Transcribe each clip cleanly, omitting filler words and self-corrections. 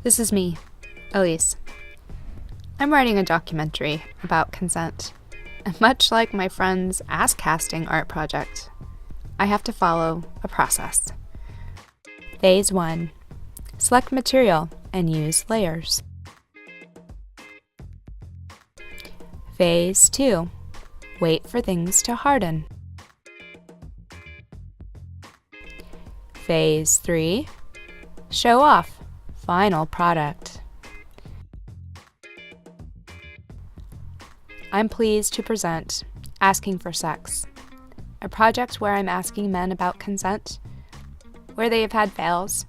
This is me, Elise. I'm writing a documentary about consent. And much like my friend's ass-casting art project, I have to follow a process. Phase 1. Select material and use layers. Phase 2. Wait for things to harden. Phase 3. Show off. Final product. I'm pleased to present Asking for Sex, a project where I'm asking men about consent, where they have had fails,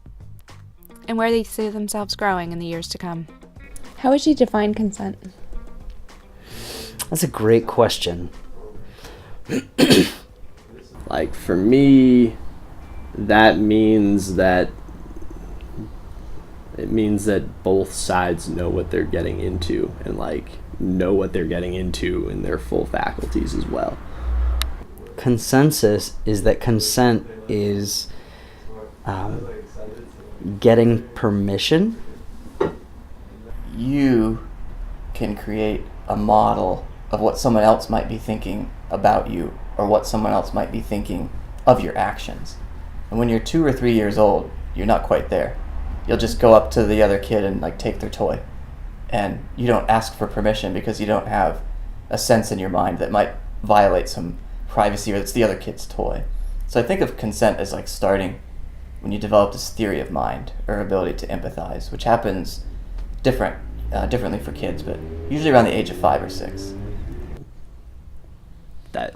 and where they see themselves growing in the years to come. How would you define consent? That's a great question. Like, for me, that means that both sides know what they're getting into and know what they're getting into in their full faculties as well. Consensus is that consent is getting permission. You can create a model of what someone else might be thinking about you or what someone else might be thinking of your actions. And when you're 2 or 3 years old, you're not quite there. You'll just go up to the other kid and take their toy. And you don't ask for permission because you don't have a sense in your mind that might violate some privacy or it's the other kid's toy. So I think of consent as starting when you develop this theory of mind or ability to empathize, which happens differently for kids, but usually around the age of 5 or 6. That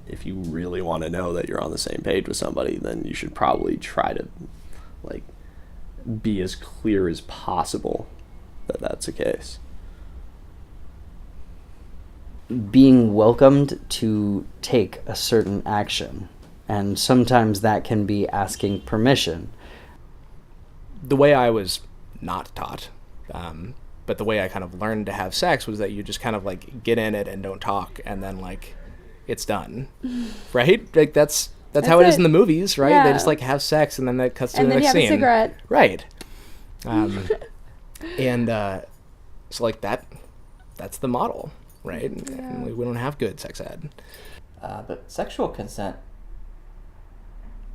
if you really want to know that you're on the same page with somebody, then you should probably try to be as clear as possible that that's the case. Being welcomed to take a certain action, and sometimes that can be asking permission. The way I was not taught, but the way I kind of learned to have sex was that you just kind of get in it and don't talk, and then it's done, right? That's how it is in the movies, right? Yeah. They just have sex and then that cuts to And the then you next have a scene. cigarette. Right. And so that's the model, right? Yeah. And we don't have good sex ed. But sexual consent,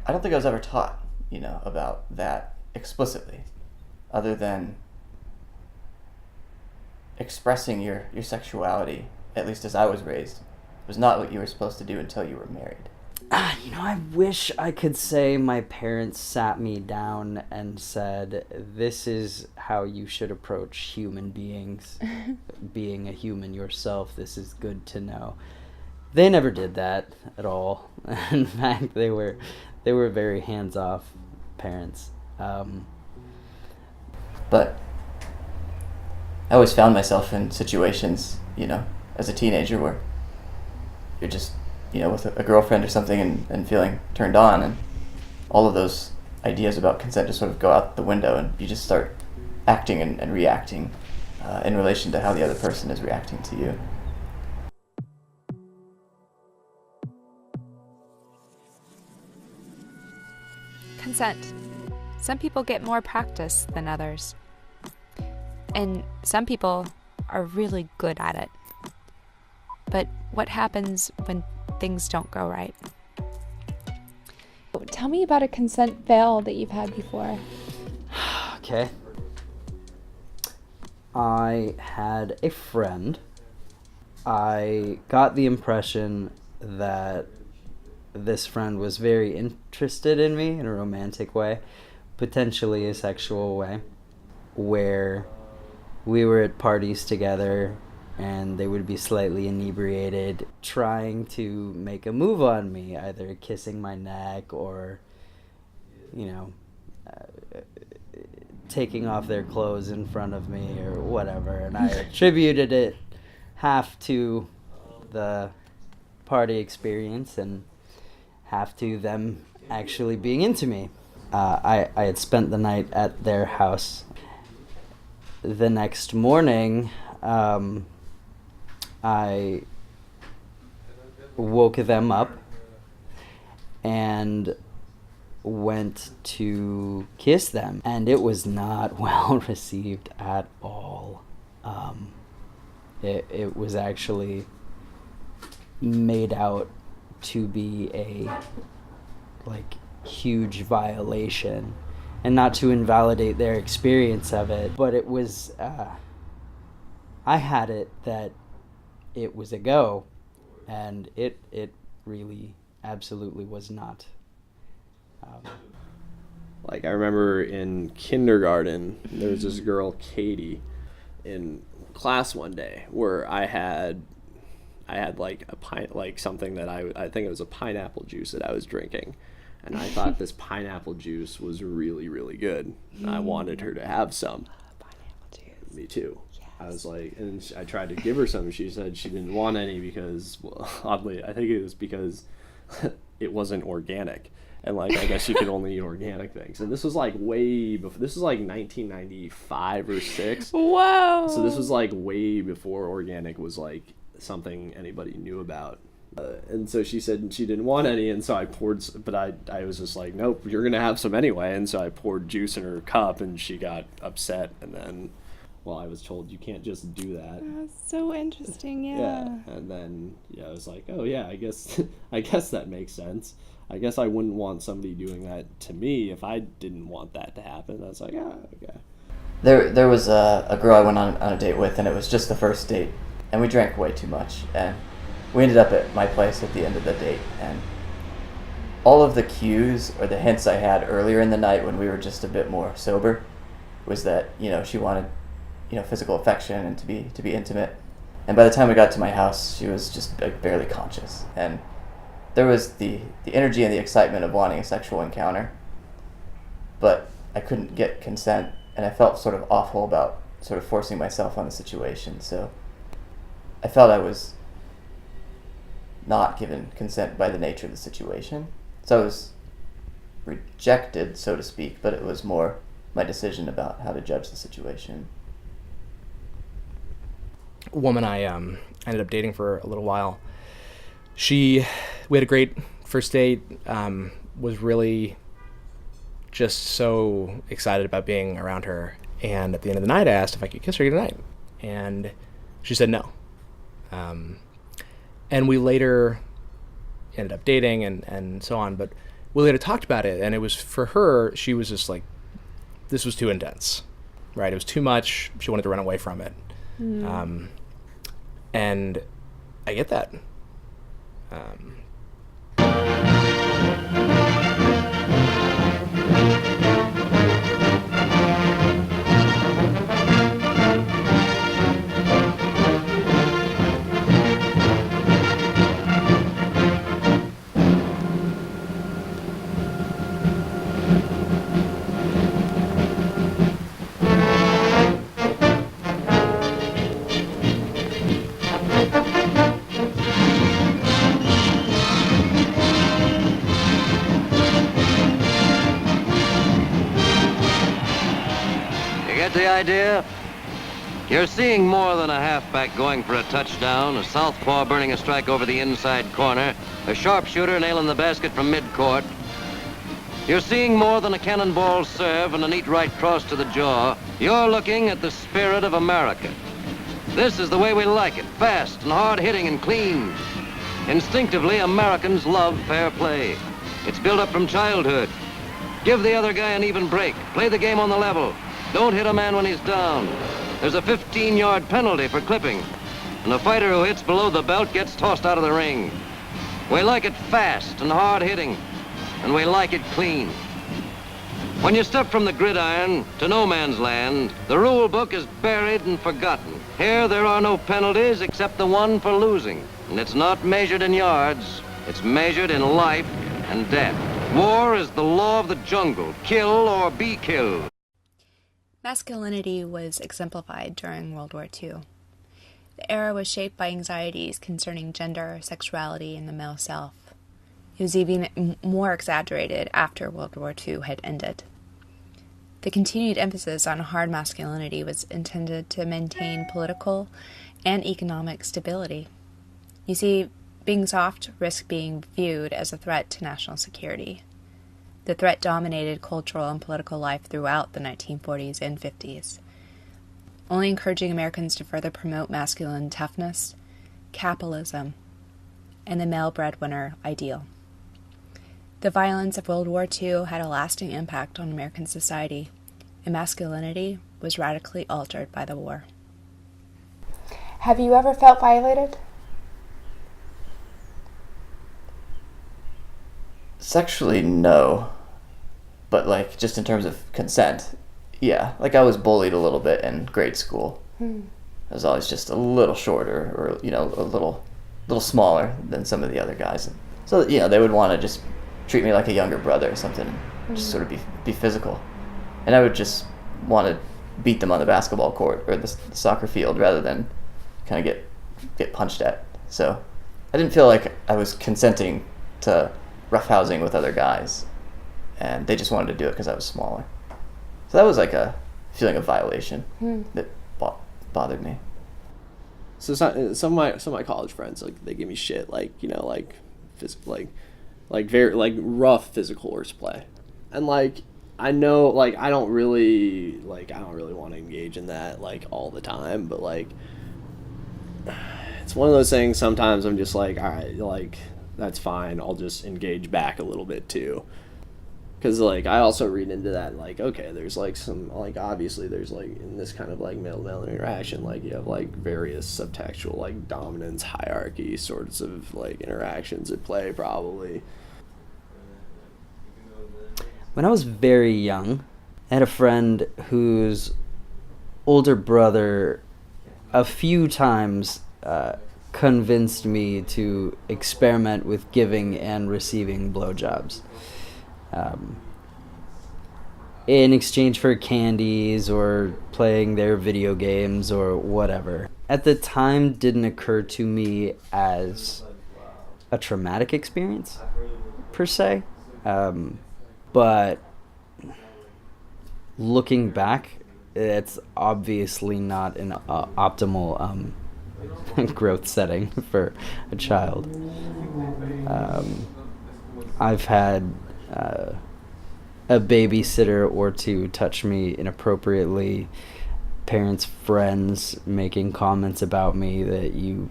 I don't think I was ever taught, about that explicitly, other than expressing your sexuality, at least as I was raised, was not what you were supposed to do until you were married. I wish I could say my parents sat me down and said, this is how you should approach human beings. Being a human yourself, this is good to know. They never did that at all. In fact, they were very hands-off parents. But I always found myself in situations, as a teenager where you're just, with a girlfriend or something and feeling turned on, and all of those ideas about consent just sort of go out the window, and you just start acting and reacting in relation to how the other person is reacting to you. Consent. Some people get more practice than others. And some people are really good at it. But what happens when things don't go right? Tell me about a consent fail that you've had before. Okay. I had a friend. I got the impression that this friend was very interested in me in a romantic way, potentially a sexual way, where we were at parties together and they would be slightly inebriated, trying to make a move on me, either kissing my neck or, taking off their clothes in front of me or whatever. And I attributed it half to the party experience and half to them actually being into me. I had spent the night at their house. The next morning, I woke them up and went to kiss them, and it was not well received at all. It was actually made out to be a huge violation, and not to invalidate their experience of it, but it was I had it that it was a go, and it really absolutely was not. I remember in kindergarten, there was this girl, Katie, in class one day where I had something that I think it was a pineapple juice that I was drinking, and I thought this pineapple juice was really, really good. I wanted her to have some. Pineapple juice. Me too. Yes. I was like, and I tried to give her some. She said she didn't want any because, well, oddly, I think it was because it wasn't organic. And I guess you could only eat organic things. And this was way before. This was 1995 or 6. Whoa. So this was way before organic was something anybody knew about. And so she said she didn't want any, and so I poured. But I was just like, nope, you're gonna have some anyway. And so I poured juice in her cup, and she got upset. And then, well, I was told you can't just do that. That's so interesting. Yeah. And then I was like, oh yeah, I guess that makes sense. I guess I wouldn't want somebody doing that to me if I didn't want that to happen. I was like, yeah, okay. There was a girl I went on a date with, and it was just the first date, and we drank way too much, and we ended up at my place at the end of the date, and all of the cues or the hints I had earlier in the night when we were just a bit more sober was that, she wanted, physical affection and to be intimate. And by the time we got to my house, she was just barely conscious, and there was the energy and the excitement of wanting a sexual encounter, but I couldn't get consent, and I felt sort of awful about sort of forcing myself on the situation. So I felt I was not given consent by the nature of the situation. So I was rejected, so to speak, but it was more my decision about how to judge the situation. A woman I ended up dating for a little while, we had a great first date, was really just so excited about being around her. And at the end of the night, I asked if I could kiss her goodnight. And she said no. And we later ended up dating and so on. But we later talked about it. And it was, for her, she was just like, this was too intense, right? It was too much. She wanted to run away from it. And I get that. The idea? You're seeing more than a halfback going for a touchdown, a southpaw burning a strike over the inside corner, a sharpshooter nailing the basket from midcourt. You're seeing more than a cannonball serve and a neat right cross to the jaw. You're looking at the spirit of America. This is the way we like it, fast and hard-hitting and clean. Instinctively, Americans love fair play. It's built up from childhood. Give the other guy an even break. Play the game on the level. Don't hit a man when he's down. There's a 15-yard penalty for clipping, and a fighter who hits below the belt gets tossed out of the ring. We like it fast and hard-hitting, and we like it clean. When you step from the gridiron to no man's land, the rule book is buried and forgotten. Here there are no penalties except the one for losing, and it's not measured in yards. It's measured in life and death. War is the law of the jungle. Kill or be killed. Masculinity was exemplified during World War II. The era was shaped by anxieties concerning gender, sexuality, and the male self. It was even more exaggerated after World War II had ended. The continued emphasis on hard masculinity was intended to maintain political and economic stability. You see, being soft risked being viewed as a threat to national security. The threat dominated cultural and political life throughout the 1940s and 50s, only encouraging Americans to further promote masculine toughness, capitalism, and the male breadwinner ideal. The violence of World War II had a lasting impact on American society, and masculinity was radically altered by the war. Have you ever felt violated? Sexually, no. But, like, just in terms of consent, yeah. Like, I was bullied a little bit in grade school. I was always just a little shorter or, you know, a little smaller than some of the other guys. So, you know, they would want to just treat me like a younger brother or something, just sort of be physical. And I would just want to beat them on the basketball court or the soccer field rather than kind of get punched at. So I didn't feel like I was consenting to roughhousing with other guys, and they just wanted to do it because I was smaller. So that was like a feeling of violation that bothered me. So some of my college friends, like, they give me shit, like, you know, like like very like rough physical horseplay, and like I know, like, I don't really want to engage in that like all the time, but like it's one of those things. Sometimes I'm just like, all right, like, that's fine, I'll just engage back a little bit too. Because, like, I also read into that, like, okay, there's, like, some, like, obviously there's, like, in this kind of, like, male-to-male interaction, like, you have, like, various subtextual, like, dominance, hierarchy sorts of, like, interactions at play, probably. When I was very young, I had a friend whose older brother a few times convinced me to experiment with giving and receiving blowjobs. In exchange for candies or playing their video games or whatever. At the time, didn't occur to me as a traumatic experience, per se. But looking back, it's obviously not an optimal growth setting for a child. I've had a babysitter or two touch me inappropriately, parents, friends making comments about me that you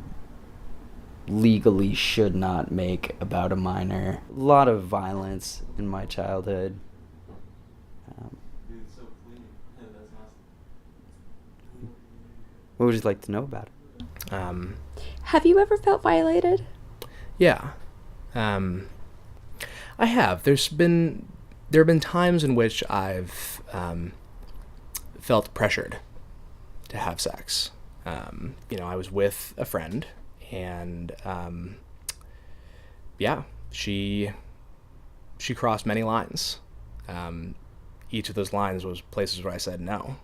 legally should not make about a minor. A lot of violence in my childhood. What would you like to know about it? Have you ever felt violated? Yeah. I have. There have been times in which I've felt pressured to have sex. You know, I was with a friend, and she crossed many lines. Each of those lines was places where I said no.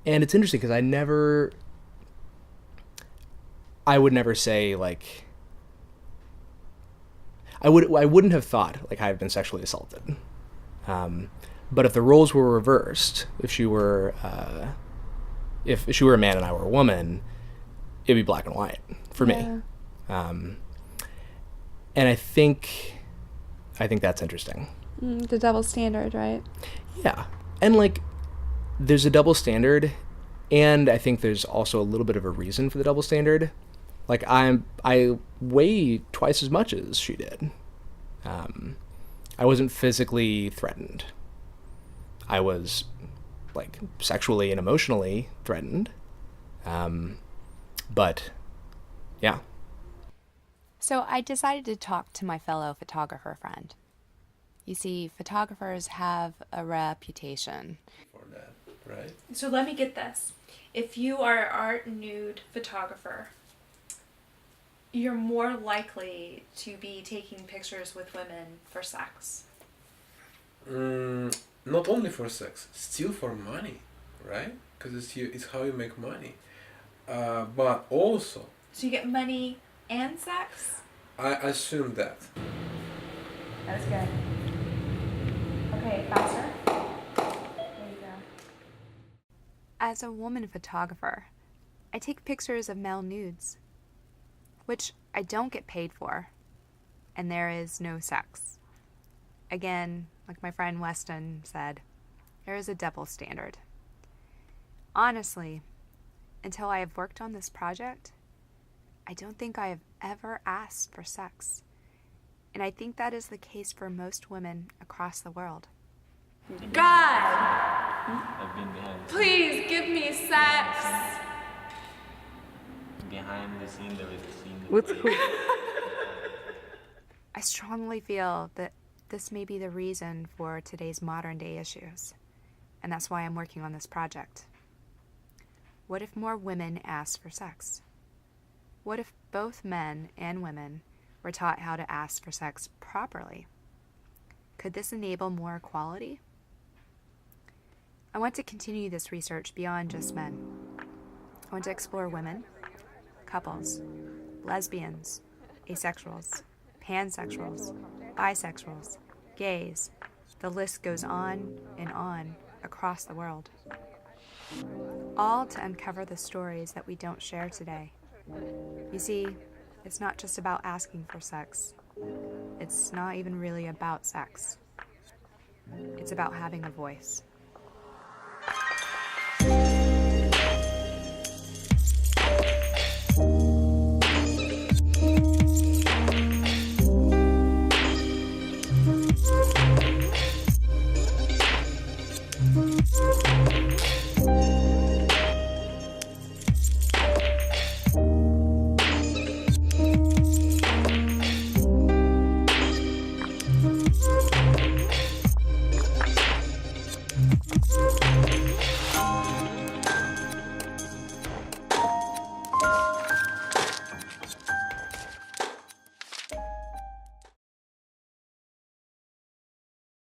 And it's interesting because I would never say, like, I wouldn't have thought like I've been sexually assaulted. But if the roles were reversed, if she were a man and I were a woman, it'd be black and white for me. And I think that's interesting. The double standard, right? Yeah. And, like, there's a double standard, and I think there's also a little bit of a reason for the double standard. Like, I weigh twice as much as she did. I wasn't physically threatened. I was, like, sexually and emotionally threatened. But, yeah. So I decided to talk to my fellow photographer friend. You see, photographers have a reputation. For that, right? So let me get this. If you are an art nude photographer, you're more likely to be taking pictures with women for sex. Not only for sex, still for money, right? Because it's how you make money. But also... So you get money and sex? I assume that. That's good. Okay, faster. There you go. As a woman photographer, I take pictures of male nudes, which I don't get paid for, and there is no sex. Again, like my friend Weston said, there is a double standard. Honestly, until I have worked on this project, I don't think I have ever asked for sex. And I think that is the case for most women across the world. God, please give me sex. Behind the scene, there was a scene. I strongly feel that this may be the reason for today's modern day issues, and that's why I'm working on this project. What if more women asked for sex? What if both men and women were taught how to ask for sex properly? Could this enable more equality? I want to continue this research beyond just men. I want to explore women, couples, lesbians, asexuals, pansexuals, bisexuals, gays. The list goes on and on across the world. All to uncover the stories that we don't share today. You see, it's not just about asking for sex. It's not even really about sex. It's about having a voice.